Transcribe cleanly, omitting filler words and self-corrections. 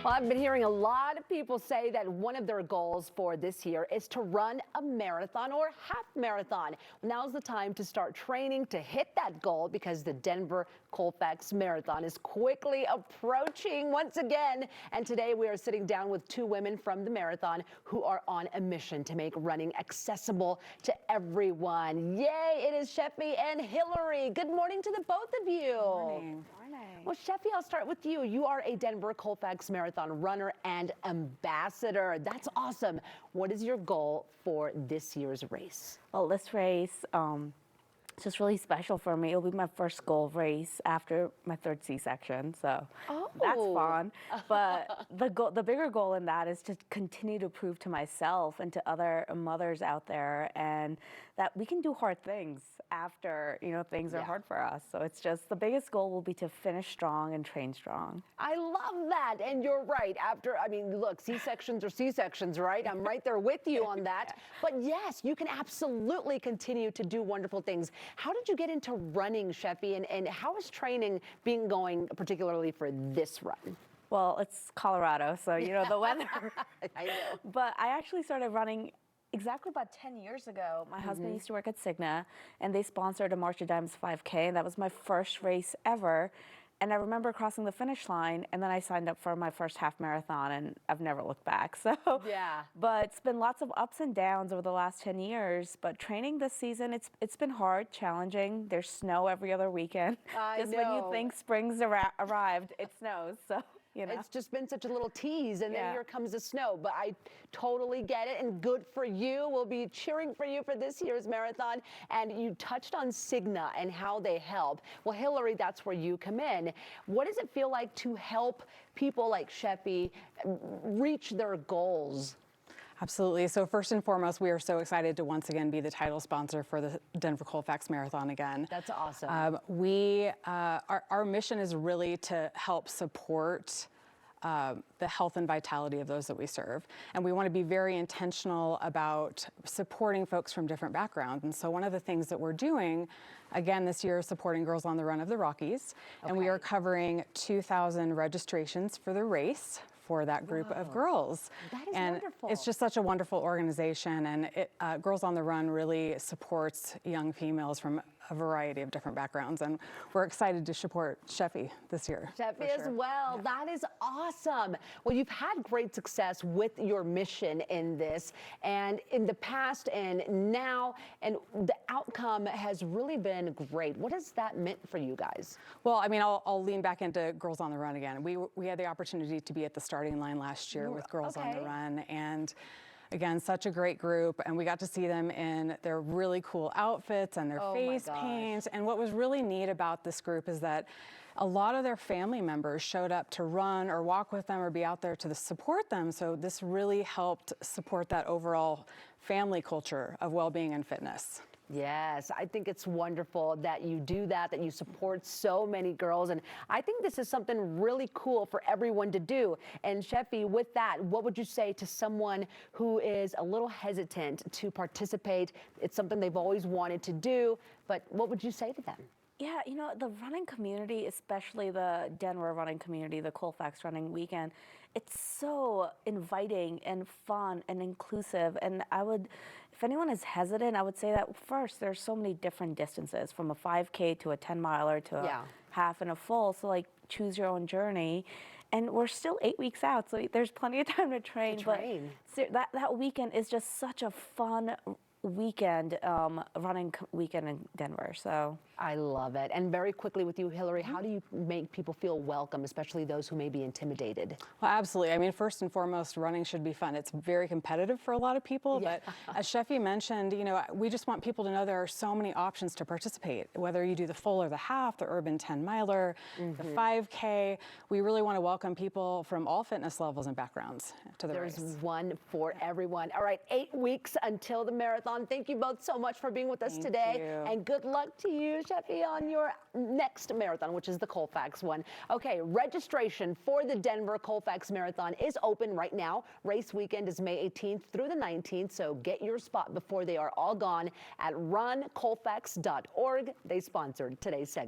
Well, I've been hearing a lot of people say that one of their goals for this year is to run a marathon or half marathon. Now's the time to start training to hit that goal because the Denver Colfax Marathon is quickly approaching once again. And today we are sitting down with two women from the marathon who are on a mission to make running accessible to everyone. Yay, it is Sheffy and Hillary. Good morning to the both of you. Good morning. Well, Sheffy, I'll start with you. You are a Denver Colfax Marathon runner and ambassador. That's awesome. What is your goal for this year's race? Well, this race, it's just really special for me. It'll be my first goal race after my third C-section, so that's fun. But the bigger goal in that is to continue to prove to myself and to other mothers out there and that we can do hard things after, things are hard for us. So it's just the biggest goal will be to finish strong and train strong. I love that. And you're right. Look, C-sections are C-sections, right? I'm right there with you on that. But yes, you can absolutely continue to do wonderful things. How did you get into running, Sheffy, and how is training going particularly for this run? Well, it's Colorado, so the weather. I know. But I actually started running exactly about 10 years ago. My husband used to work at Cigna, and they sponsored a March of Dimes 5K, and that was my first race ever. And I remember crossing the finish line, and then I signed up for my first half marathon, and I've never looked back. So, yeah. But it's been lots of ups and downs over the last 10 years. But training this season, it's been hard, challenging. There's snow every other weekend. Just when you think spring's arrived, it snows. So. It's just been such a little tease, and then here comes the snow. But I totally get it, and good for you. We'll be cheering for you for this year's marathon. And you touched on Cigna and how they help. Well, Hillary, that's where you come in. What does it feel like to help people like Sheffy reach their goals? Absolutely. So first and foremost, we are so excited to once again be the title sponsor for the Denver Colfax Marathon again. That's awesome. Our mission is really to help support the health and vitality of those that we serve. And we want to be very intentional about supporting folks from different backgrounds. And so one of the things that we're doing, again, this year is supporting Girls on the Run of the Rockies. And we are covering 2,000 registrations for the race for that group of girls. That is wonderful. It's just such a wonderful organization, and Girls on the Run really supports young females from a variety of different backgrounds, and we're excited to support Sheffy this year. Sheffy as well. Yeah. That is awesome. Well, you've had great success with your mission in this, and in the past and now, and the outcome has really been great. What has that meant for you guys? Well, I'll lean back into Girls on the Run again. We had the opportunity to be at the starting line last year with Girls on the Run, and again, such a great group, and we got to see them in their really cool outfits and their face paint. And what was really neat about this group is that a lot of their family members showed up to run or walk with them or be out there to support them. So this really helped support that overall family culture of well-being and fitness. Yes, I think it's wonderful that you do that you support so many girls. And I think this is something really cool for everyone to do. And Sheffy, with that, what would you say to someone who is a little hesitant to participate? It's something they've always wanted to do, but what would you say to them? Yeah, the running community, especially the Denver running community, the Colfax running weekend, it's so inviting and fun and inclusive. And if anyone is hesitant, I would say that first, there's so many different distances from a 5K to a 10-miler to a half and a full. So choose your own journey. And we're still 8 weeks out, so there's plenty of time to train. But that weekend is just such a fun weekend, running weekend in Denver. So I love it. And very quickly with you, Hillary, how do you make people feel welcome, especially those who may be intimidated? Well, absolutely. First and foremost, running should be fun. It's very competitive for a lot of people, but as Sheffy mentioned, we just want people to know there are so many options to participate, whether you do the full or the half, the urban 10-miler, the 5K. We really want to welcome people from all fitness levels and backgrounds to the race. There's one for everyone. All right, 8 weeks until the marathon. Thank you both so much for being with us today. And good luck to you, Sheffy, on your next marathon, which is the Colfax one. Okay, registration for the Denver Colfax Marathon is open right now. Race weekend is May 18th through the 19th, so get your spot before they are all gone at runcolfax.org. They sponsored today's segment.